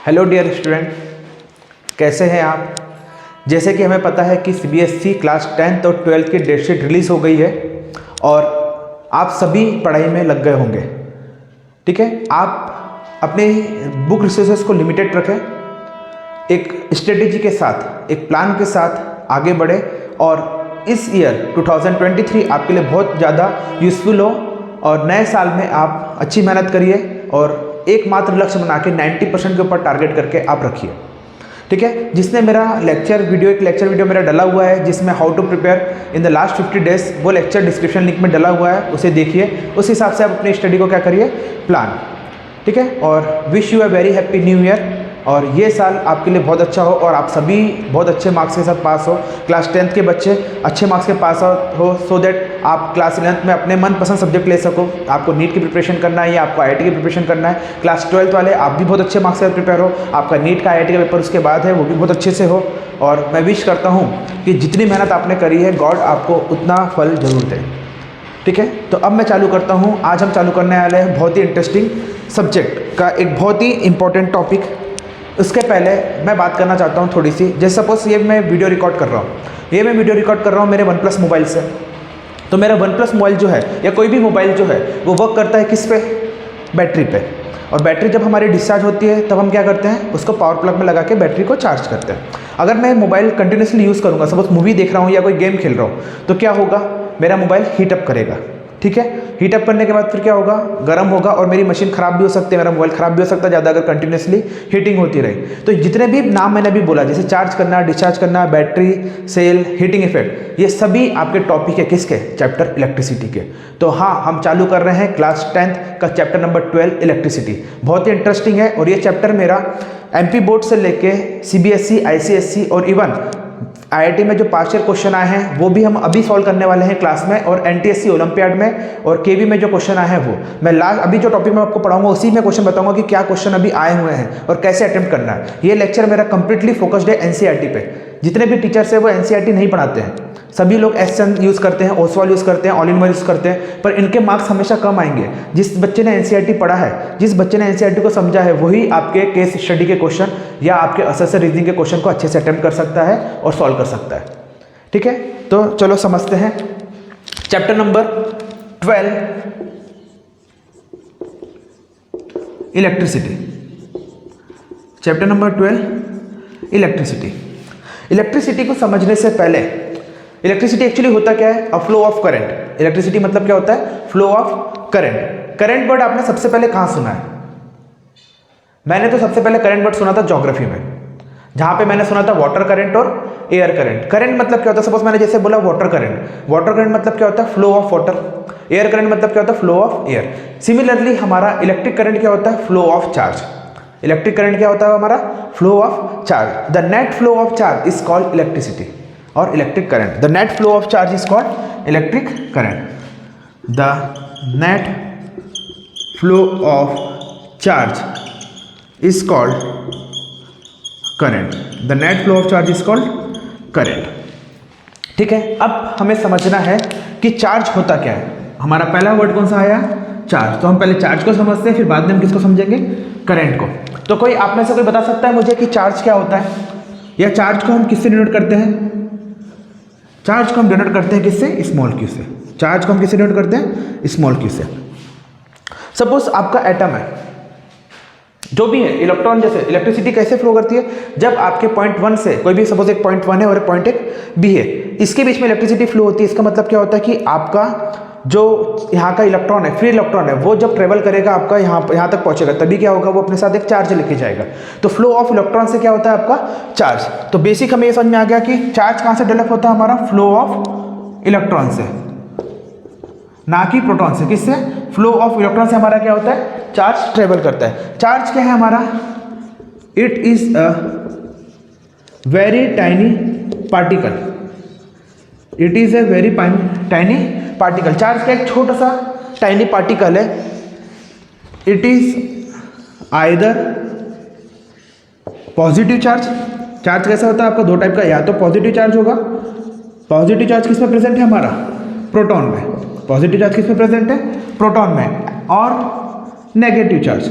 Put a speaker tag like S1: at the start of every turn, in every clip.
S1: Hello dear student, कैसे हैं आप। जैसे कि हमें पता है कि सीबीएसई क्लास 10th और 12th की डेट शीट रिलीज़ हो गई है और आप सभी पढ़ाई में लग गए होंगे। ठीक है, आप अपने बुक रिसोर्सेज को लिमिटेड रखें, एक स्ट्रेटेजी के साथ, एक प्लान के साथ आगे बढ़े और इस ईयर 2023 आपके लिए बहुत ज़्यादा यूज़फुल हो और नए साल में आप अच्छी मेहनत करिए और एकमात्र लक्ष्य बना के 90% के ऊपर टारगेट करके आप रखिए। ठीक है, जिसने मेरा एक लेक्चर वीडियो मेरा डला हुआ है जिसमें how to prepare in the last 50 days, वो लेक्चर डिस्क्रिप्शन लिंक में डला हुआ है, उसे देखिए। उस हिसाब से आप अपनी स्टडी को क्या करिए, प्लान। ठीक है, और wish you a very happy new year और ये साल आपके लिए बहुत अच्छा हो और आप सभी बहुत अच्छे मार्क्स के साथ पास हो। क्लास 10th के बच्चे अच्छे मार्क्स के पास हो सो दैट आप क्लास 11th में अपने मनपसंद सब्जेक्ट ले सको। आपको नीट की प्रिपरेशन करना है या आपको आईआईटी की प्रिपरेशन करना है। क्लास 12th वाले आप भी बहुत अच्छे मार्क्स से प्रिपेयर हो, आपका नीट का आईआईटी का पेपर उसके बाद है, वो भी बहुत अच्छे से हो। और मैं विश करता हूँ कि जितनी मेहनत आपने करी है गॉड आपको उतना फल जरूर दे। ठीक है, तो अब मैं चालू करता हूँ। आज हम चालू करने वाले हैं बहुत ही इंटरेस्टिंग सब्जेक्ट का एक बहुत ही इंपॉर्टेंट टॉपिक। उसके पहले मैं बात करना चाहता हूँ थोड़ी सी, जैसे सपोज ये मैं वीडियो रिकॉर्ड कर रहा हूँ, मेरे वन प्लस मोबाइल से। तो मेरा वन प्लस मोबाइल जो है या कोई भी मोबाइल जो है वो वर्क करता है किस पे, बैटरी पे। और बैटरी जब हमारी डिस्चार्ज होती है तब हम क्या करते हैं, उसको पावर प्लग में लगा के बैटरी को चार्ज करते हैं। अगर मैं मोबाइल कंटिन्यूसली यूज़ करूँगा, सपोज मूवी देख रहा हूँ या कोई गेम खेल रहा हूँ, तो क्या होगा, मेरा मोबाइल हीटअप करेगा। ठीक है, हीटअप करने के बाद फिर क्या होगा, गर्म होगा और मेरी मशीन ख़राब भी हो सकती है, मेरा मोबाइल ख़राब भी हो सकता है ज़्यादा अगर कंटिन्यूसली हीटिंग होती रहे। तो जितने भी नाम मैंने अभी बोला, जैसे चार्ज करना, डिस्चार्ज करना, बैटरी, सेल, हीटिंग इफेक्ट, ये सभी आपके टॉपिक है किसके, चैप्टर इलेक्ट्रिसिटी के। तो हाँ, हम चालू कर रहे हैं क्लास 10th का चैप्टर नंबर 12 इलेक्ट्रिसिटी। बहुत ही इंटरेस्टिंग है और ये चैप्टर मेरा एमपी बोर्ड से लेके सीबीएसई, आईसीएसई और इवन आईआईटी में जो पास्ट ईयर क्वेश्चन आए हैं वो भी हम अभी सॉल्व करने वाले हैं क्लास में, और एनटीएससी ओलंपियाड में और केवी में जो क्वेश्चन आए हैं वो मैं लास्ट अभी जो टॉपिक में आपको पढ़ाऊंगा उसी में क्वेश्चन बताऊंगा कि क्या क्वेश्चन अभी आए हुए हैं और कैसे अटेम्प्ट करना है। ये लेक्चर मेरा कंप्लीटली फोकस्ड है एनसीईआरटी पे। जितने भी टीचर्स हैं वो एनसीईआरटी नहीं पढ़ाते हैं, सभी लोग एसएन यूज़ करते हैं, ओसवाल यूज़ करते हैं, ऑल इन वन यूज़ करते हैं, पर इनके मार्क्स हमेशा कम आएंगे। जिस बच्चे ने एनसीईआरटी पढ़ा है, जिस बच्चे ने एनसीईआरटी को समझा है, वही आपके केस स्टडी के क्वेश्चन या आपके असेसर रीजनिंग के क्वेश्चन को अच्छे से अटेम्प्ट कर सकता है और सॉल्व कर सकता है। ठीक है, तो चलो समझते हैं chapter number 12 electricity. Chapter number 12 electricity. Electricity को समझने से पहले, इलेक्ट्रिसिटी एक्चुअली होता क्या है, a flow of current. Electricity मतलब क्या होता है, flow of current. Current word आपने सबसे पहले कहाँ सुना है? मैंने तो सबसे पहले करंट वर्ड सुना था ज्योग्राफी में, जहां पे मैंने सुना था वाटर करंट और एयर करंट। करंट मतलब क्या होता है, सपोज मैंने जैसे बोला वाटर करंट, वाटर करंट मतलब क्या होता है, flow of water. Air current मतलब क्या होता है, फ्लो ऑफ एयर। सिमिलरली हमारा इलेक्ट्रिक करंट क्या होता है, flow of charge. Electric current क्या होता है हमारा, flow of charge. The net flow of charge is called electricity और electric current. The net flow of charge is called electric current. The net flow of charge is called current. The net flow of charge is called current. ठीक है, अब हमें समझना है कि charge होता क्या है। हमारा पहला वर्ड कौन सा आया, चार्ज। तो हम पहले चार्ज को समझते हैं, फिर बाद में हम किसको समझेंगे, करंट को। तो कोई आप में से कोई बता सकता है मुझे कि चार्ज क्या होता है, या चार्ज को हम किससे डिनोट करते हैं? चार्ज को हम डिनोट करते हैं किससे, स्मॉल क्यू से। चार्ज को हम किससे डिनोट करते हैं, स्मॉल क्यू से। सपोज आपका एटम है, जो भी है, इलेक्ट्रॉन, जैसे इलेक्ट्रिसिटी कैसे फ्लो करती है, जब आपके पॉइंट 1 से, कोई भी सपोज एक पॉइंट 1 है और एक पॉइंट बी है, इसके बीच में इलेक्ट्रिसिटी फ्लो होती है। इसका मतलब क्या होता है कि आपका जो यहाँ का इलेक्ट्रॉन है, फ्री इलेक्ट्रॉन है, वो जब ट्रेवल करेगा आपका यहाँ तक पहुँचेगा, तभी क्या होगा, वो अपने साथ एक चार्ज लेके जाएगा। तो फ्लो ऑफ इलेक्ट्रॉन से क्या होता है आपका, चार्ज। तो बेसिक हमें ये समझ में आ गया कि चार्ज कहाँ से डेवलप होता है हमारा, फ्लो ऑफ इलेक्ट्रॉन से, ना कि प्रोटॉन से। किससे, फ्लो ऑफ इलेक्ट्रॉन से हमारा क्या होता है, चार्ज ट्रेवल करता है। चार्ज क्या है हमारा, it is a very tiny particle. It is a very tiny particle. Charge का एक छोटा सा टाइनी पार्टिकल है। It is either positive charge. Charge कैसा होता है आपका, दो टाइप का, या तो पॉजिटिव चार्ज होगा। पॉजिटिव चार्ज किस में प्रेजेंट है हमारा, प्रोटॉन में। पॉजिटिव चार्ज किस में प्रेजेंट है, प्रोटॉन में। और नेगेटिव चार्ज,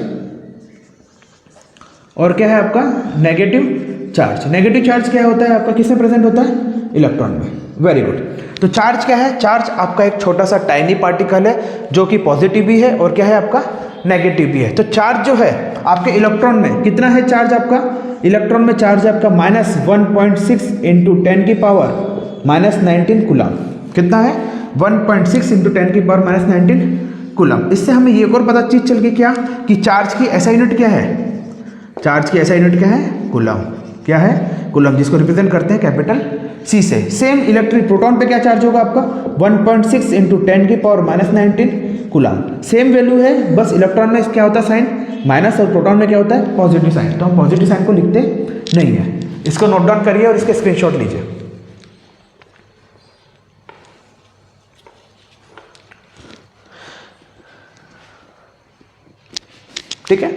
S1: और क्या है आपका नेगेटिव चार्ज। नेगेटिव चार्ज क्या होता है आपका, किस में प्रेजेंट होता है, इलेक्ट्रॉन में। Very good. तो चार्ज क्या है, चार्ज आपका एक छोटा सा टाइनी पार्टिकल है जो कि पॉजिटिव भी है और क्या है आपका नेगेटिव भी है। तो चार्ज जो है आपके इलेक्ट्रॉन में कितना है चार्ज आपका, इलेक्ट्रॉन में चार्ज है आपका -1.6 इंटू 10 की पावर -19 कूलम। कितना है 1.6 इंटू 10 की पावर -19 कूलम। इससे हमें ये और पता चीज चल गई क्या, कि चार्ज की ऐसा यूनिट क्या है, चार्ज की ऐसा यूनिट क्या है, कूलम। क्या है, कूलम, जिसको रिप्रेजेंट करते हैं कैपिटल सी से। सेम इलेक्ट्रिक प्रोटॉन पे क्या चार्ज होगा आपका 1.6 इंटू 10 की पावर -19 कूलम। सेम वैल्यू है, बस इलेक्ट्रॉन में क्या होता है साइन माइनस और प्रोटॉन में क्या होता है पॉजिटिव साइन। तो हम पॉजिटिव साइन को लिखते नहीं है। इसको नोट डाउन करिए और इसके स्क्रीनशॉट लीजिए। ठीक है,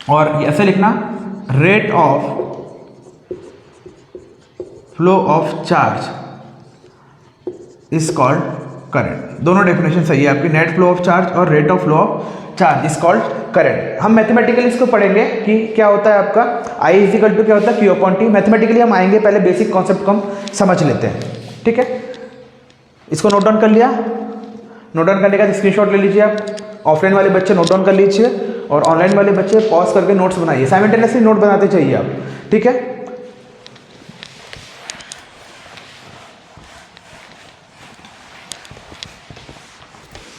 S1: और ऐसे लिखना, rate of flow of charge is called current. दोनों डेफिनेशन सही है आपकी, नेट फ्लो ऑफ चार्ज और rate of flow of charge is called current. हम मैथमेटिकली इसको पढ़ेंगे कि क्या होता है आपका I इजिकल टू क्या होता है Q अपॉन T। मैथमेटिकली हम आएंगे, पहले बेसिक कॉन्सेप्ट को हम समझ लेते हैं। ठीक है, इसको नोट डाउन कर लिया। नोट डाउन करने का स्क्रीनशॉट ले लीजिए आप। ऑफलाइन वाले बच्चे नोट डाउन कर लीजिए और ऑनलाइन वाले बच्चे पॉज करके नोट्स बनाइए। साइमल्टेनियसली नोट बनाते चाहिए आप। ठीक है,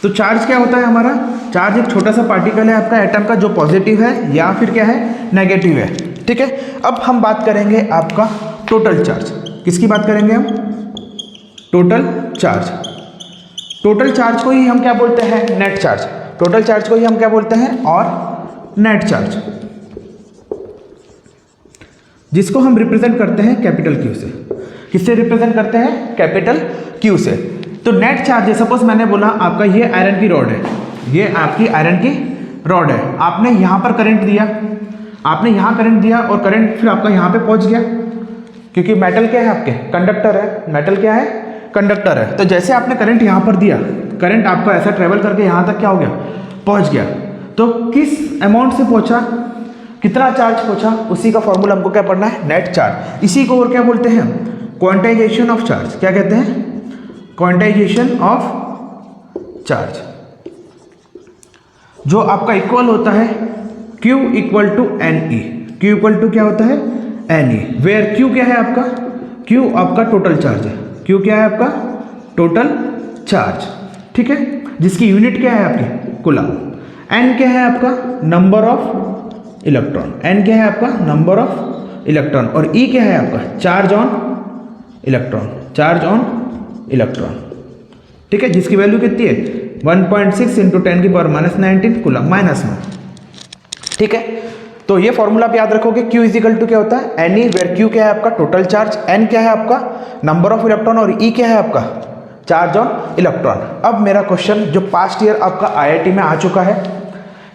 S1: तो चार्ज क्या होता है हमारा, चार्ज एक छोटा सा पार्टिकल है आपका एटम का जो पॉजिटिव है या फिर क्या है नेगेटिव है। ठीक है, अब हम बात करेंगे आपका टोटल चार्ज। किसकी बात करेंगे हम, टोटल चार्ज। टोटल चार्ज को ही हम क्या बोलते हैं, नेट चार्ज। टोटल चार्ज को ही हम क्या बोलते हैं, और नेट चार्ज, जिसको हम रिप्रेजेंट करते हैं कैपिटल क्यू से। किससे रिप्रेजेंट करते हैं, कैपिटल क्यू से। तो नेट चार्ज है, सपोज मैंने बोला आपका ये आयरन की रॉड है, ये आपकी आयरन की रॉड है। आपने यहाँ पर करंट दिया, आपने यहाँ करंट दिया और करंट फिर आपका यहाँ पे पहुँच गया, क्योंकि मेटल क्या है आपके, कंडक्टर है। मेटल क्या है, कंडक्टर है। तो जैसे आपने करंट यहाँ पर दिया, करंट आपका ऐसा ट्रेवल करके यहाँ तक क्या हो गया, पहुँच गया। तो किस अमाउंट से पहुँचा, कितना चार्ज पहुँचा, उसी का फॉर्मूला हमको क्या पढ़ना है, नेट चार्ज। इसी को और क्या बोलते हैं, क्वांटाइजेशन ऑफ चार्ज। क्या कहते हैं, क्वांटाइजेशन ऑफ चार्ज, जो आपका इक्वल होता है Q equal to NE। Q equal to क्या होता है, NE, वेयर Q क्या है आपका, Q आपका टोटल चार्ज है। Q क्या है आपका, टोटल चार्ज। ठीक है, जिसकी यूनिट क्या है आपकी, कूलम। N क्या है आपका, नंबर ऑफ इलेक्ट्रॉन। N क्या है आपका, नंबर ऑफ इलेक्ट्रॉन। और E क्या है आपका, charge on electron. Charge on electron. ठीक है, जिसकी वैल्यू कितनी है 1.6 इंटू 10 की पावर -19 कूलम, माइनस में। ठीक है, तो ये फॉर्मूला आप याद रखोगे। Q इजिकल टू क्या होता है, NE, वेयर Q क्या है आपका टोटल चार्ज, N क्या है आपका नंबर ऑफ इलेक्ट्रॉन और E क्या है आपका चार्ज ऑन इलेक्ट्रॉन। अब मेरा क्वेश्चन जो पास्ट ईयर आपका IIT में आ चुका है,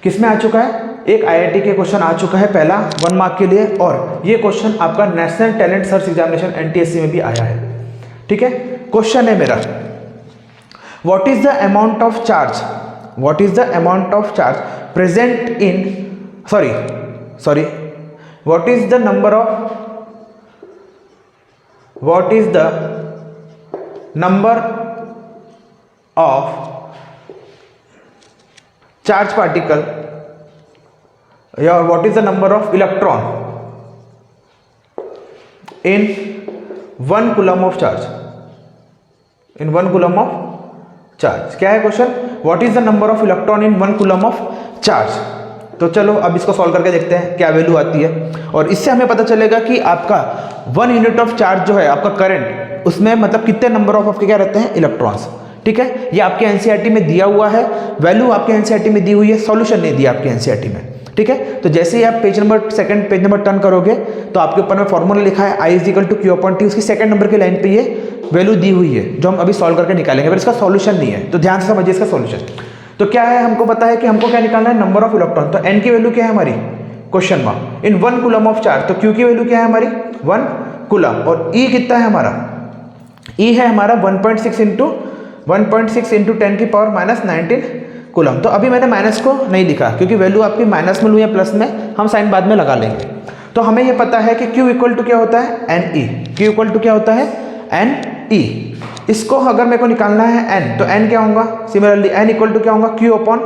S1: किस में आ चुका है, एक IIT के क्वेश्चन आ चुका है पहला 1 मार्क के लिए, और ये क्वेश्चन आपका national talent search examination NTSC में भी आया है। ठीक है, क्वेश्चन है मेरा, what is the amount of charge, what is the amount of charge present in sorry what is the number of, what is the number of charge particle या what is the number of electron in 1 coulomb of charge, in 1 coulomb of charge. क्या है question, what is the number of electron in 1 coulomb of charge. तो चलो अब इसको solve करके देखते हैं क्या वैल्यू आती है, और इससे हमें पता चलेगा कि आपका 1 यूनिट ऑफ चार्ज जो है आपका करंट, उसमें मतलब कितने नंबर ऑफ आपके क्या रहते हैं, इलेक्ट्रॉन्स। ठीक है, ये आपके एनसीईआरटी में दिया हुआ है, वैल्यू आपके एनसीईआरटी में दी हुई है, सॉल्यूशन नहीं दिया आपके एनसीईआरटी में। ठीक है, तो जैसे ही आप पेज नंबर टर्न करोगे तो आपके ऊपर में फॉर्मूला लिखा है I equal to Q upon T, उसकी सेकंड नंबर के लाइन पे ये वैल्यू दी हुई है जो हम अभी सॉल्व करके निकालेंगे, पर इसका सॉल्यूशन नहीं है, तो ध्यान से समझिए इसका सॉल्यूशन। तो क्या है, हमको पता है कि हमको क्या निकालना है, नंबर ऑफ इलेक्ट्रॉन। तो N की वैल्यू क्या है हमारी, question mark, in 1 coulomb of charge. तो Q की वैल्यू क्या है हमारी 1 कूलम, और E कितना है हमारा, E है हमारा 1.6 इंटू 10 की पावर -19 कूलम। तो अभी मैंने माइनस को नहीं लिखा क्योंकि वैल्यू आपकी माइनस में लूँ या प्लस में, हम साइन बाद में लगा लेंगे। तो हमें ये पता है कि Q इक्वल टू क्या होता है N E, Q equal to क्या होता है एन ई। इसको अगर मेरे को निकालना है n, तो n क्या होगा, सिमिलरली n इक्वल टू क्या होगा Q अपॉन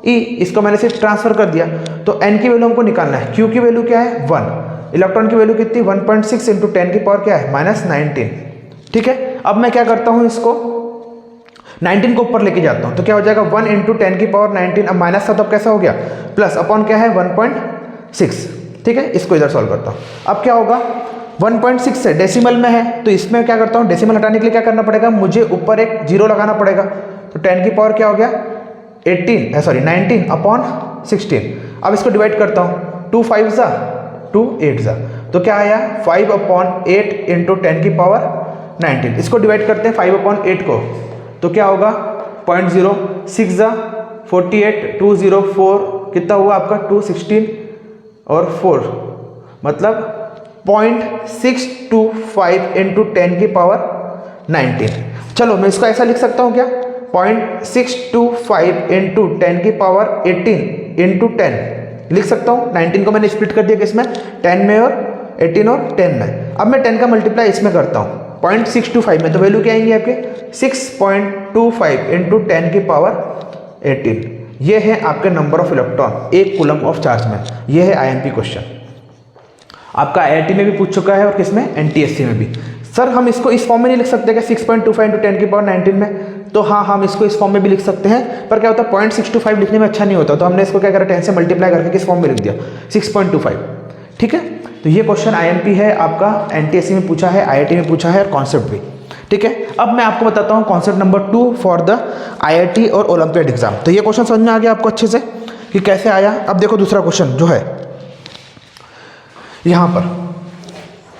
S1: ई। इसको मैंने सिर्फ ट्रांसफर कर दिया, तो n की वैल्यू हमको निकालना है। Q की वैल्यू क्या है 1, इलेक्ट्रॉन की वैल्यू कितनी 1.6 इंटू 10 की पावर क्या है -19। ठीक है, अब मैं क्या करता हूँ, इसको 19 को ऊपर लेके जाता हूँ, तो क्या हो जाएगा 1 इंटू 10 की पावर 19। अब माइनस था तब कैसा हो गया प्लस, अपॉन क्या है 1.6। ठीक है, इसको इधर सॉल्व करता हूँ। अब क्या होगा 1.6 से डेसिमल में है, तो इसमें क्या करता हूँ, डेसिमल हटाने के लिए क्या करना पड़ेगा, मुझे ऊपर एक जीरो लगाना पड़ेगा। तो 10 की पावर क्या हो गया 19 अपॉन 16। अब इसको डिवाइड करता हूँ, 2 5 ज़ा 2 8 ज़ा, तो क्या आया 5 अपॉन 8 इंटू 10 की पावर 19। इसको डिवाइड करते हैं 5 अपॉन 8 को, तो क्या होगा 0.0, 6 ज़ा 48, 2 0 4, कितना हुआ आपका 216 और 4, मतलब 0.625 इंटू 10 की पावर 19। चलो मैं इसको ऐसा लिख सकता हूँ क्या, 0.625 इंटू 10 की पावर 18 इंटू 10 लिख सकता हूँ। 19 को मैंने स्प्लिट कर दिया किसमें, 10 में और 18 और 10 में। अब मैं 10 का मल्टीप्लाई इसमें करता हूँ 0.625 में, तो वैल्यू क्या आएंगी आपके 6.25 इंटू 10 की पावर 18। ये है आपके नंबर ऑफ इलेक्ट्रॉन एक कूलम ऑफ चार्ज में। ये है आईएमपी क्वेश्चन, आपका आईआईटी में भी पूछ चुका है और किसमें एनटीएससी में भी। सर हम इसको इस फॉर्म में नहीं लिख सकते क्या 6.25 इंटू 10 की पावर 19 में, तो हाँ हम इसको इस फॉर्म में भी लिख सकते हैं, पर क्या होता है 0.625 लिखने में अच्छा नहीं होता, तो हमने इसको क्या करा 10 से मल्टीप्लाई करके किस फॉर्म में लिख दिया 6.25। ठीक है, तो ये क्वेश्चन आईएमपी है आपका, एनटीएससी में पूछा है, आईआईटी में पूछा है और कॉन्सेप्ट भी। ठीक है, अब मैं आपको बताता हूँ concept number 2 for the IIT और ओलंपियाड एग्जाम। तो ये क्वेश्चन समझ में आ गया आपको अच्छे से कि कैसे आया। अब देखो दूसरा क्वेश्चन जो है यहाँ पर,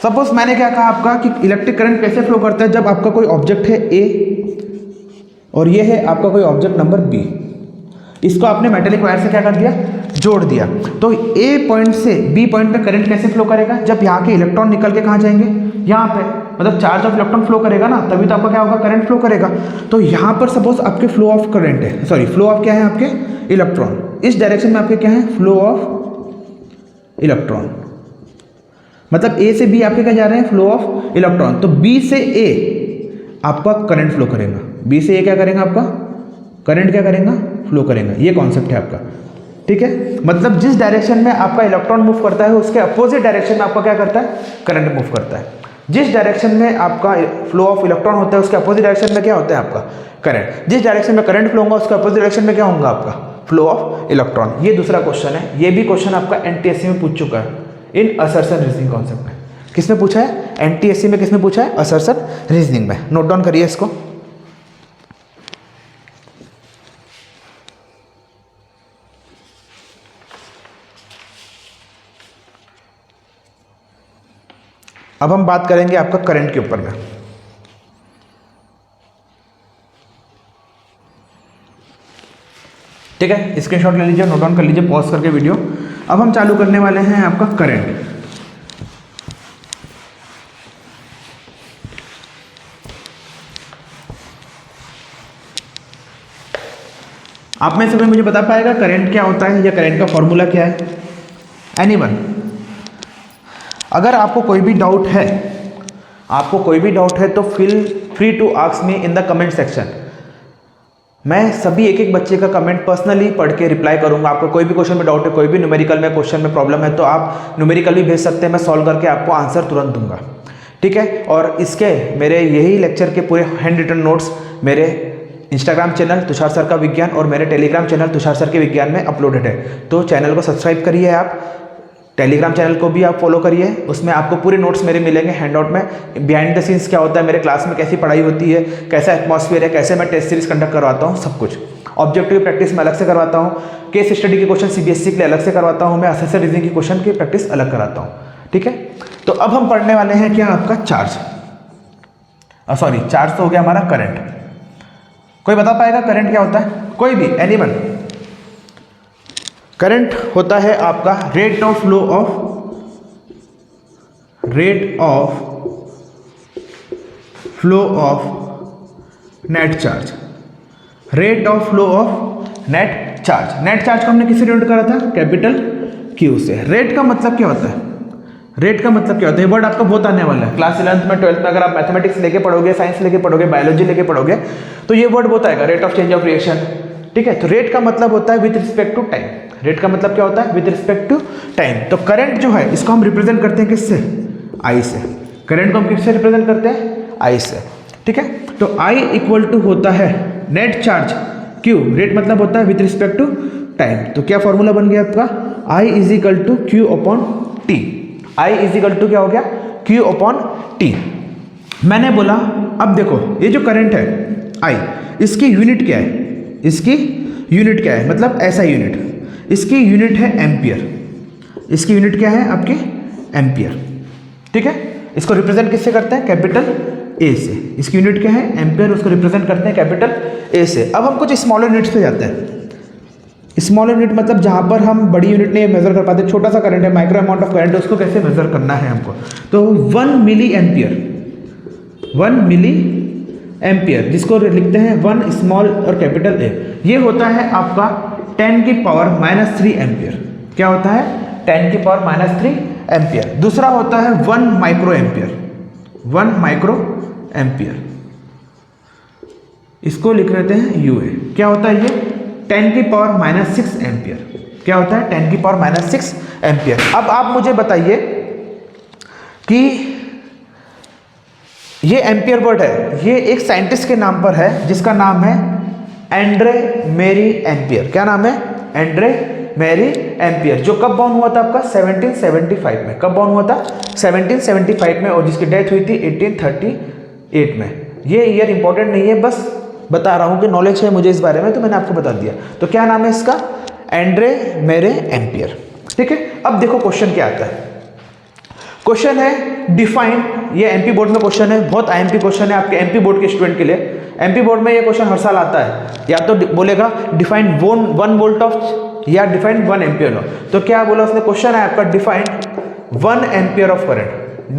S1: सपोज मैंने क्या कहा आपका कि इलेक्ट्रिक करंट कैसे फ्लो करता है जब आपका कोई ऑब्जेक्ट है ए और ये है आपका कोई ऑब्जेक्ट नंबर बी। इसको आपने मेटेलिक वायर से क्या कर दिया, जोड़ दिया। तो ए पॉइंट से बी पॉइंट पे करंट कैसे फ्लो करेगा, जब यहाँ के इलेक्ट्रॉन निकल के कहाँ जाएंगे, यहाँ पे, मतलब चार्ज ऑफ इलेक्ट्रॉन फ्लो करेगा ना, तभी तो आपका क्या होगा करंट फ्लो करेगा। तो यहाँ पर सपोज आपके फ्लो ऑफ करंट है, सॉरी फ्लो ऑफ क्या है आपके इलेक्ट्रॉन, इस डायरेक्शन में आपके क्या है फ्लो ऑफ इलेक्ट्रॉन, मतलब ए से बी आपके क्या जा रहे हैं फ्लो ऑफ इलेक्ट्रॉन। तो बी से ए आपका करंट फ्लो करेगा, बी से ए क्या करेगा आपका करंट क्या करेगा फ्लो करेगा। ये कॉन्सेप्ट है आपका। ठीक है, मतलब जिस डायरेक्शन में आपका इलेक्ट्रॉन मूव करता है उसके अपोजिट डायरेक्शन में आपका क्या करता है करंट मूव करता है। जिस डायरेक्शन में आपका फ्लो ऑफ इलेक्ट्रॉन होता है उसके अपोजिट डायरेक्शन में क्या होता है आपका करंट। जिस डायरेक्शन में करंट फ्लो होगा उसके अपोजिट डायरेक्शन में क्या होगा आपका फ्लो ऑफ इलेक्ट्रॉन। ये दूसरा क्वेश्चन है, ये भी क्वेश्चन आपका एनटीएससी में पूछ चुका है इन असर्शन रीजनिंग कॉन्सेप्ट में। किसमें पूछा है एनटीएससी में, किसमें पूछा है असर्शन रीजनिंग में। नोट डाउन करिए इसको। अब हम बात करेंगे आपका करंट के ऊपर में। ठीक है, स्क्रीनशॉट ले लीजिए, नोट डाउन कर लीजिए पॉज करके वीडियो। अब हम चालू करने वाले हैं आपका करंट। आप में से कोई मुझे बता पाएगा करंट क्या होता है या करंट का फॉर्मूला क्या है? एनीवन? अगर आपको कोई भी डाउट है, तो feel free to ask me in the comment section. मैं सभी एक एक बच्चे का कमेंट पर्सनली पढ़ के रिप्लाई करूंगा। आपको कोई भी क्वेश्चन में डाउट है, कोई भी न्यूमेरिकल में क्वेश्चन में प्रॉब्लम है, तो आप न्यूमेरिकल भी भेज सकते हैं, मैं सॉल्व करके आपको आंसर तुरंत दूंगा। ठीक है, और इसके मेरे यही लेक्चर के पूरे हैंड रिटन नोट्स मेरे इंस्टाग्राम चैनल तुषार सर का विज्ञान और मेरे टेलीग्राम चैनल तुषार सर के विज्ञान में अपलोडेड है। तो चैनल को सब्सक्राइब करिए, आप टेलीग्राम चैनल को भी आप फॉलो करिए, उसमें आपको पूरे नोट्स मेरे मिलेंगे हैंडआउट में। बिहाइंड द सीन्स क्या होता है मेरे क्लास में, कैसी पढ़ाई होती है, कैसा एटमॉस्फेयर है, कैसे मैं टेस्ट सीरीज कंडक्ट करवाता हूँ, सब कुछ। ऑब्जेक्टिव प्रैक्टिस में अलग से करवाता हूँ, केस स्टडी के क्वेश्चन सीबीएसई के लिए अलग से करवाता हूँ, मैं असर्शन रीजनिंग की क्वेश्चन की प्रैक्टिस अलग कराता हूँ। ठीक है, तो अब हम पढ़ने वाले हैं क्या आपका चार्ज, चार्ज तो हो गया हमारा करंट। कोई बता पाएगा करंट क्या होता है? कोई भी, एनीवन? करंट होता है आपका rate of flow of net charge. Rate of flow of net charge. Net charge को हमने किससे डिनोट करा था? कैपिटल क्यू से। रेट का मतलब क्या होता है? रेट का मतलब क्या होता है? ये वर्ड आपका बहुत आने वाला है क्लास 11th में 12th में। अगर आप मैथमेटिक्स लेके पढ़ोगे, साइंस लेके पढ़ोगे, बायोलॉजी लेके पढ़ोगे तो ये वर्ड बहुत आएगा, rate of change of reaction. ठीक है, तो रेट का मतलब होता है with respect to time. Rate का मतलब क्या होता है? With respect to time. तो करंट जो है इसको हम रिप्रेजेंट करते हैं किससे? आई से। करंट को हम किससे रिप्रेजेंट करते हैं? आई से। ठीक है, तो आई इक्वल टू होता है नेट चार्ज क्यू। रेट मतलब होता है विद रिस्पेक्ट टू टाइम। तो क्या फॉर्मूला बन गया आपका? I is equal to Q upon T. I is equal to क्या हो गया? Q upon T. मैंने बोला अब देखो ये जो करंट है आई, इसकी यूनिट क्या है? इसकी यूनिट क्या है? मतलब ऐसा यूनिट, इसकी यूनिट है एम्पियर। इसकी यूनिट क्या है आपकी? एम्पियर। ठीक है, इसको रिप्रेजेंट किससे करते हैं? कैपिटल ए से। इसकी यूनिट क्या है? एम्पियर। उसको रिप्रेजेंट करते हैं कैपिटल ए से। अब हम कुछ स्मॉलर यूनिट्स पे जाते हैं। स्मॉलर यूनिट मतलब जहाँ पर हम बड़ी यूनिट नहीं मेजर कर पाते, छोटा सा करंट है, माइक्रो अमाउंट ऑफ करंट है, उसको कैसे मेजर करना है हमको? तो 1 मिली एम्पियर, 1 मिली एम्पियर, जिसको लिखते हैं 1 स्मॉल और कैपिटल ए, ये होता है आपका 10 की पावर -3 एम्पियर। क्या होता है? 10 की पावर -3 एम्पियर। दूसरा होता है 1 माइक्रो एम्पियर, 1 माइक्रो एम्पियर, इसको लिख लेते हैं यूए। क्या होता है ये? 10 की पावर -6 एम्पियर। क्या होता है? 10 की पावर -6 एम्पियर। अब आप मुझे बताइए कि ये एम्पियर वर्ड है, ये एक साइंटिस्ट के नाम पर है जिसका नाम है एंड्रे मेरी एम्पियर। क्या नाम है? एंड्रे मेरी एम्पियर। जो कब बॉर्न हुआ था आपका? 1775 में। कब बॉर्न हुआ था? 1775 में, और जिसकी डेथ हुई थी 1838 में। ये ईयर इंपॉर्टेंट नहीं है, बस बता रहा हूँ कि नॉलेज है मुझे इस बारे में, तो मैंने आपको बता दिया। तो क्या नाम है इसका? एंड्रे मेरे एम्पियर। ठीक है, अब देखो क्वेश्चन क्या आता है। क्वेश्चन है डिफाइन, ये एमपी बोर्ड में क्वेश्चन है, बहुत आईएमपी क्वेश्चन है आपके एमपी बोर्ड के स्टूडेंट के लिए। एमपी बोर्ड में ये क्वेश्चन हर साल आता है, या तो बोलेगा डिफाइन 1 वोल्ट ऑफ, या डिफाइन 1 एम्पियर ऑफ। तो क्या बोला उसने? क्वेश्चन है आपका define 1 ampere of current,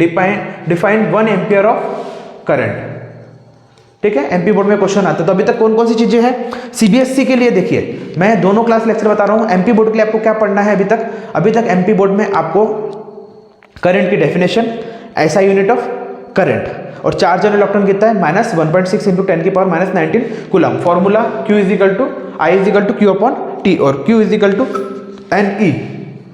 S1: define 1 ampere of current. ठीक है, एमपी बोर्ड में क्वेश्चन आता है। तो अभी तक कौन कौन सी चीजें हैं? सीबीएसई के लिए देखिए मैं दोनों क्लास लेक्चर बता रहा हूं। एमपी बोर्ड के लिए आपको क्या पढ़ना है अभी तक एमपी बोर्ड में आपको करंट की डेफिनेशन, ऐसा यूनिट ऑफ करंट, और चार्ज ऑन इलेक्ट्रॉन कितना है? -1.6 × 10 की power -19 coulomb. Formula Q is equal to I is equal to Q upon T, और Q is equal to NE,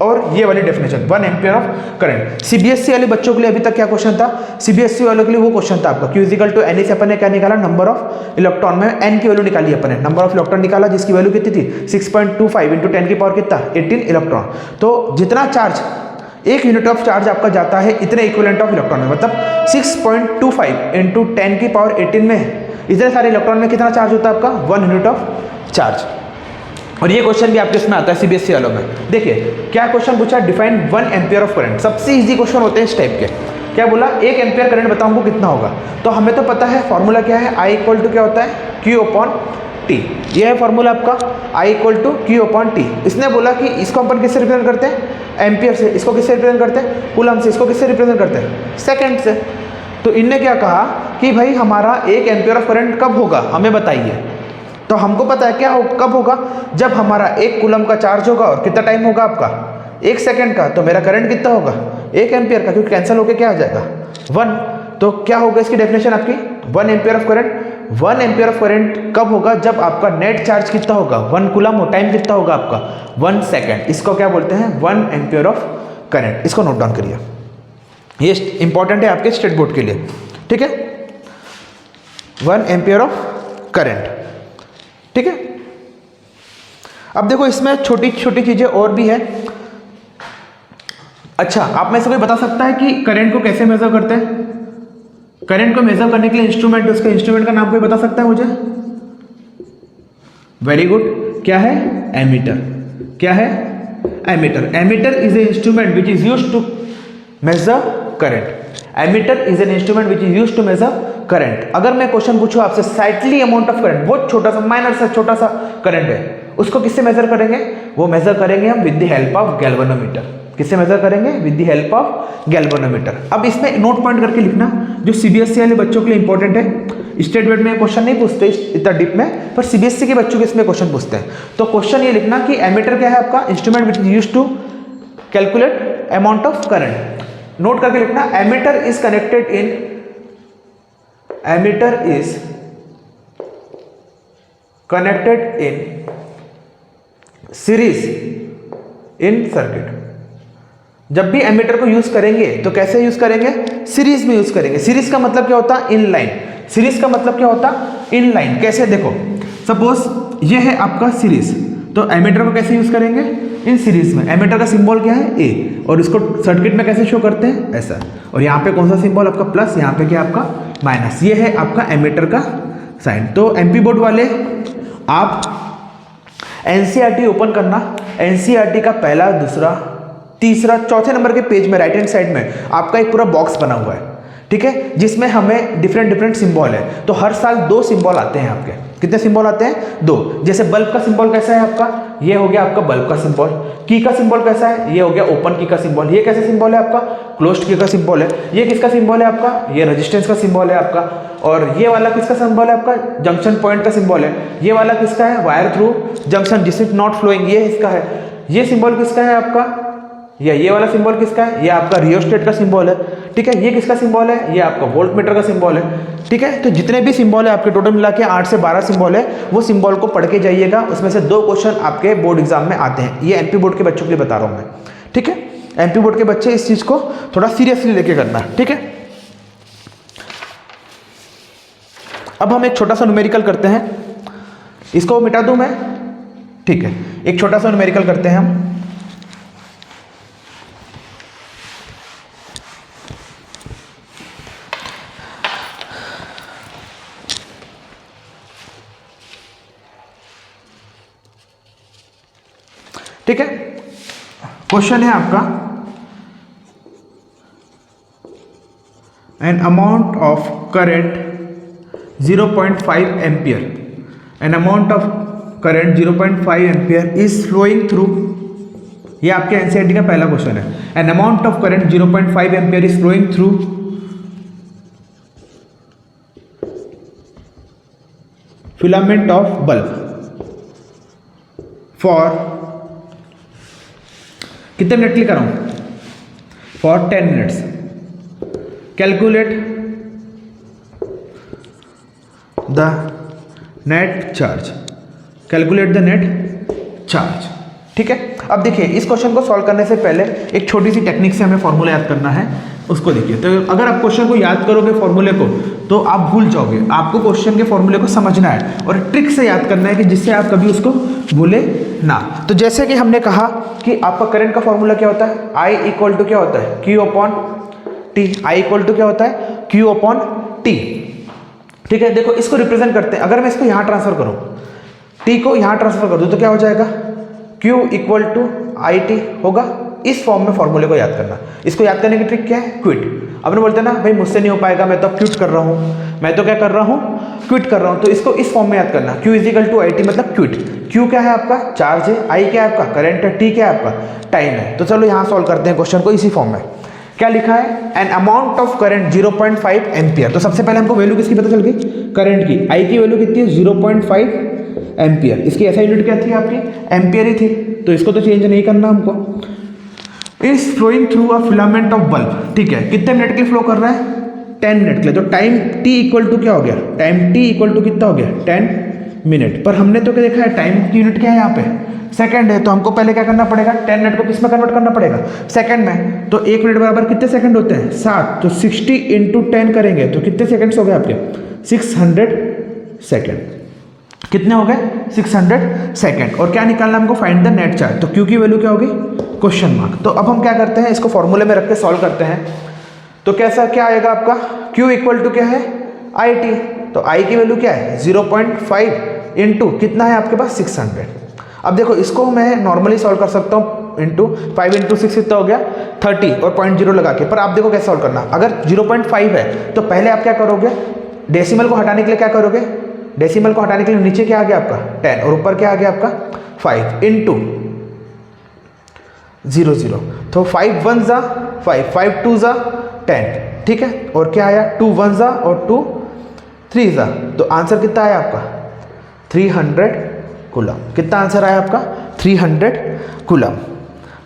S1: और ये वाली definition 1 ampere of current. CBSE वाले बच्चों के लिए अभी तक क्या क्वेश्चन था? सीबीएसई वालों के लिए वो क्वेश्चन था आपका Q is equal to NE से अपन ने क्या निकाला? नंबर ऑफ इलेक्ट्रॉन में N की वैल्यू निकाली अपन ने, नंबर ऑफ इलेक्ट्रॉन निकाला जिसकी वैल्यू कितनी थी? 6.25 × 10 की पावर कितना? 18 इलेक्ट्रॉन। तो जितना चार्ज, एक यूनिट ऑफ चार्ज आपका जाता है इतने इक्विवेलेंट ऑफ इलेक्ट्रॉन में, मतलब 6.25 × 10 की पावर 18 में इतने सारे इलेक्ट्रॉन में कितना चार्ज होता है आपका? 1 यूनिट ऑफ चार्ज। और ये क्वेश्चन भी आपके इसमें आता है सीबीएसई वालों में। देखिए क्या क्वेश्चन पूछा? Define 1 ampere of current. सबसे इजी क्वेश्चन होते हैं इस टाइप के। क्या बोला? 1 एम्पियर करंट बताओ हमको कितना होगा। तो हमें तो पता है फॉर्मूला क्या है? I इक्वल टू क्या होता है? Q upon T. ये है फॉर्मूला आपका I equal to Q upon T. इसने बोला कि इसको अपन किससे रिप्रेजेंट करते हैं? एम्पियर से। इसको किससे रिप्रेजेंट करते हैं? कूलम से। इसको किससे रिप्रेजेंट करते हैं? सेकंड से। तो इनने क्या कहा कि भाई हमारा 1 एम्पियर ऑफ करंट कब होगा हमें बताइए। तो हमको पता है क्या कब होगा? जब हमारा 1 कूलम का चार्ज होगा, और कितना टाइम होगा आपका? 1 सेकंड का। तो मेरा करंट कितना होगा? 1 एम्पियर का, क्योंकि कैंसिल होके क्या आ जाएगा? 1। तो क्या होगा इसकी डेफिनेशन आपकी? 1 ampere of current. 1 ampere of current कब होगा? जब आपका नेट चार्ज कितना होगा? 1 कूलम हो। टाइम कितना होगा आपका? 1 सेकंड। इसको क्या बोलते हैं? 1 एम्पियर ऑफ करंट। इसको नोट डाउन करिए, ये इंपॉर्टेंट है आपके स्टेट बोर्ड के लिए। ठीक है, 1 एम्पियर ऑफ करंट। ठीक है, अब देखो इसमें छोटी छोटी चीजें और भी है। अच्छा, आप में से कोई बता सकता है कि करंट को कैसे मेजर करते हैं? करंट को मेजर करने के लिए इंस्ट्रूमेंट, उसके इंस्ट्रूमेंट का नाम कोई बता सकता है मुझे? Very good. क्या है? एमीटर। क्या है? Ammeter. Ammeter is a instrument which is used to measure current. Ammeter is an instrument which is used to measure current. अगर मैं क्वेश्चन पूछूं आपसे स्लाइटली अमाउंट ऑफ करंट, बहुत छोटा सा, माइनर सा, छोटा सा करंट है, उसको किससे मेजर करेंगे? वो मेजर करेंगे हम with the help of galvanometer. किससे मेजर करेंगे? With the help of galvanometer. अब इसमें नोट पॉइंट करके लिखना, जो सीबीएसई वाले बच्चों के लिए इंपॉर्टेंट है। स्टेट बोर्ड में क्वेश्चन नहीं पूछते इतना डीप में, पर सीबीएसई के बच्चों के इसमें क्वेश्चन पूछते हैं। तो क्वेश्चन ये लिखना कि एमीटर क्या है आपका? Instrument which is used to calculate amount of current. Note करके लिखना, ammeter is connected in series in circuit. जब भी एमीटर को यूज करेंगे तो कैसे यूज करेंगे? सीरीज में यूज करेंगे। सीरीज का मतलब क्या होता है? In line. सीरीज का मतलब क्या होता है? In line. कैसे? देखो, सपोज ये है आपका सीरीज, तो एमीटर को कैसे यूज करेंगे? इन सीरीज में। एमीटर का सिंबल क्या है? ए, और इसको सर्किट में कैसे शो करते हैं? ऐसा। और यहाँ पे कौन सा सिंबल आपका? प्लस, यहाँ पे क्या आपका? माइनस। ये है आपका एमीटर का साइन। तो एमपी बोर्ड वाले आप एनसीईआरटी ओपन करना। एनसीईआरटी का पहला, दूसरा, तीसरा, चौथे नंबर के पेज में राइट हैंड साइड में आपका एक पूरा बॉक्स बना हुआ है, ठीक है, जिसमें हमें डिफरेंट सिंबल है। तो हर साल 2 सिंबल आते हैं आपके। कितने सिंबल आते हैं? 2। जैसे बल्ब का सिंबल कैसा है आपका? ये हो गया आपका बल्ब का सिंबल। की का सिंबल कैसा है? ये हो गया ओपन की का सिंबल। ये कैसा सिंबल है आपका? क्लोज्ड की का सिंबल है। ये किसका सिंबल है आपका? ये रेजिस्टेंस का सिंबल है आपका। और ये वाला किसका सिंबल है आपका? जंक्शन पॉइंट का सिंबल है। ये वाला किसका है? वायर थ्रू जंक्शन जिससे नॉट फ्लोइंग, ये इसका है। ये सिंबल किसका है आपका? ये वाला सिंबल किसका है? ये आपका रियोस्टेट का सिंबल है, ठीक है। ये किसका सिंबल है? ये आपका वोल्टमीटर का सिंबल है, ठीक है। तो जितने भी सिंबल है आपके टोटल मिला के 8 से 12 सिंबल है, वो सिंबल को पढ़ के जाइएगा। उसमें से 2 क्वेश्चन आपके बोर्ड एग्जाम में आते हैं। ये एमपी बोर्ड के बच्चों के लिए बता रहा हूँ मैं, ठीक है। एमपी बोर्ड के बच्चे इस चीज को थोड़ा सीरियसली लेके करना, ठीक है। अब हम एक छोटा सा न्यूमेरिकल करते हैं। इसको मिटा दूं मैं, ठीक है। एक छोटा सा न्यूमेरिकल करते हैं हम। ठीक है, क्वेश्चन है आपका, an amount of current 0.5 ampere, an amount of current 0.5 ampere is flowing through, ये आपके एनसीईआरटी का पहला क्वेश्चन है। An amount of current 0.5 ampere is flowing through filament of bulb for कितने मिनट के लिए कर रहा हूं? For 10 minutes. Calculate the net charge, calculate the net charge, ठीक है। अब देखिए, इस क्वेश्चन को सॉल्व करने से पहले एक छोटी सी टेक्निक से हमें फॉर्मूला याद करना है, उसको देखिए। तो अगर आप क्वेश्चन को याद करोगे फॉर्मूले को, तो आप भूल जाओगे। आपको क्वेश्चन के फॉर्मूले को समझना है और ट्रिक से याद करना है कि जिससे आप कभी उसको भूले ना। तो जैसे कि हमने कहा कि आपका करंट का फॉर्मूला क्या होता है? I इक्वल टू क्या होता है? Q upon T। I equal to क्या होता है? Q अपॉन T, ठीक है। देखो, इसको रिप्रेजेंट करते हैं। अगर मैं इसको यहाँ ट्रांसफर करूँ, T को यहाँ ट्रांसफर कर दूँ, तो क्या हो जाएगा? Q इक्वल टू IT होगा। इस फॉर्म में फॉर्मूले को याद करना। इसको याद करने की ट्रिक क्या है? क्विट। अपने बोलते हैं ना, भाई मुझसे नहीं हो पाएगा, मैं तो क्विट कर रहा हूँ, मैं तो क्या कर रहा हूँ? क्विट कर रहा हूँ। तो इसको इस फॉर्म में याद करना, Q is equal to IT मतलब क्विट। Q क्या है आपका? चार्ज है। I क्या है आपका? करंट है। T क्या है आपका? टाइम है। तो चलो यहाँ सॉल्व करते हैं क्वेश्चन को इसी फॉर्म में। क्या लिखा है? An amount of current 0.5 ampere. तो सबसे पहले हमको वैल्यू किसकी पता चल गई? करंट की। I की वैल्यू कितनी है? 0.5 एम्पियर। इसकी ऐसा यूनिट क्या थी आपकी? एम्पियर ही थी। तो इसको तो चेंज नहीं करना हमको। Is flowing through a filament of bulb, ठीक है। कितने मिनट के लिए फ्लो कर रहा है? 10 मिनट के लिए। तो टाइम t इक्वल टू क्या हो गया? टाइम t इक्वल टू कितना हो गया? 10 मिनट। पर हमने तो क्या देखा है? टाइम की यूनिट क्या है यहाँ पे? सेकंड है। तो हमको पहले क्या करना पड़ेगा? 10 मिनट को किस में कन्वर्ट करना पड़ेगा? सेकंड में। तो 1 मिनट बराबर कितने सेकंड होते हैं? 7। तो 60 इंटू 10 करेंगे तो कितने सेकंड्स हो गए आपके? 600 सेकंड। कितने हो गए? 600 सेकंड। और क्या निकालना हमको? Find the net charge. तो Q की वैल्यू क्या होगी? Question mark. तो अब हम क्या करते हैं? इसको फॉर्मूले में रख के सॉल्व करते हैं। तो कैसा क्या आएगा आपका? Q इक्वल टू क्या है? IT। तो I की वैल्यू क्या है? 0.5 इंटू कितना है आपके पास? 600। अब देखो, इसको मैं नॉर्मली सॉल्व कर सकता हूँ। इंटू 5 इंटू 6 कितना हो गया? 30 और 0.0 लगा के। पर आप देखो कैसे सॉल्व करना। अगर 0.5 है तो पहले आप क्या करोगे? डेसिमल को हटाने के लिए क्या करोगे? डेसिमल को हटाने के लिए नीचे क्या आ गया आपका? 10 और ऊपर क्या आ गया आपका? 5 इंटू 0 0। तो 5 1 ज़ा 5, 5 2 ज़ा 10, ठीक है। और क्या आया, 2 1 ज़ा और 2 3 ज़ा। तो आंसर कितना आया आपका 300 कूलम। कितना आंसर आया आपका 300 कूलम।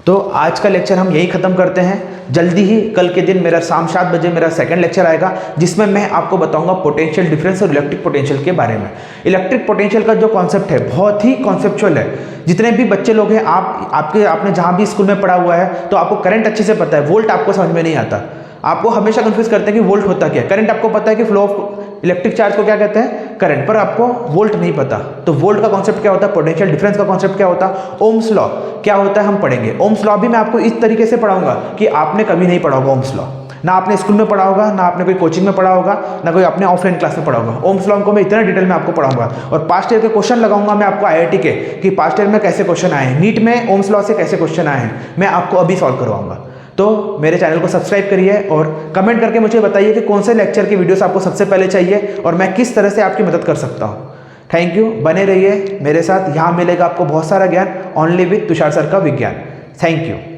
S1: तो आज का लेक्चर हम यही ख़त्म करते हैं। जल्दी ही कल के दिन मेरा शाम 7 बजे मेरा सेकंड लेक्चर आएगा, जिसमें मैं आपको बताऊंगा पोटेंशियल डिफरेंस और इलेक्ट्रिक पोटेंशियल के बारे में। इलेक्ट्रिक पोटेंशियल का जो कॉन्सेप्ट है बहुत ही कॉन्सेप्चुअल है। जितने भी बच्चे लोग हैं, आपने जहाँ भी स्कूल में पढ़ा हुआ है तो आपको करंट अच्छे से पता है, वोल्ट आपको समझ में नहीं आता। आपको हमेशा कंफ्यूज करते हैं कि वोल्ट होता क्या है। करंट आपको पता है कि फ्लो ऑफ इलेक्ट्रिक चार्ज को क्या कहते हैं, करंट, पर आपको वोल्ट नहीं पता। तो वोल्ट का कॉन्सेप्ट क्या होता है, पोटेंशियल डिफरेंस का कॉन्सेप्ट क्या होता है, ओम्स लॉ क्या होता है, हम पढ़ेंगे। ओम्स लॉ भी मैं आपको इस तरीके से पढ़ाऊंगा कि आपने कभी नहीं पढ़ा होगा ओम्स लॉ, ना आपने स्कूल में पढ़ा होगा, ना आपने कोई कोचिंग में पढ़ा होगा, ना कोई अपने ऑफलाइन क्लास में पढ़ा होगा। ओम्स लॉ को मैं इतना डिटेल में आपको पढ़ाऊंगा। और पास्ट ईयर के क्वेश्चन लगाऊंगा मैं आपको IIT के, कि पास्ट ईयर में कैसे क्वेश्चन आए हैं, नीट में ओम्स लॉ से कैसे क्वेश्चन आए हैं, मैं आपको अभी सॉल्व करवाऊंगा। तो मेरे चैनल को सब्सक्राइब करिए और कमेंट करके मुझे बताइए कि कौन से लेक्चर की वीडियोस आपको सबसे पहले चाहिए और मैं किस तरह से आपकी मदद कर सकता हूँ। थैंक यू, बने रहिए मेरे साथ, यहाँ मिलेगा आपको बहुत सारा ज्ञान, ओनली विद तुषार सर का विज्ञान। Thank you.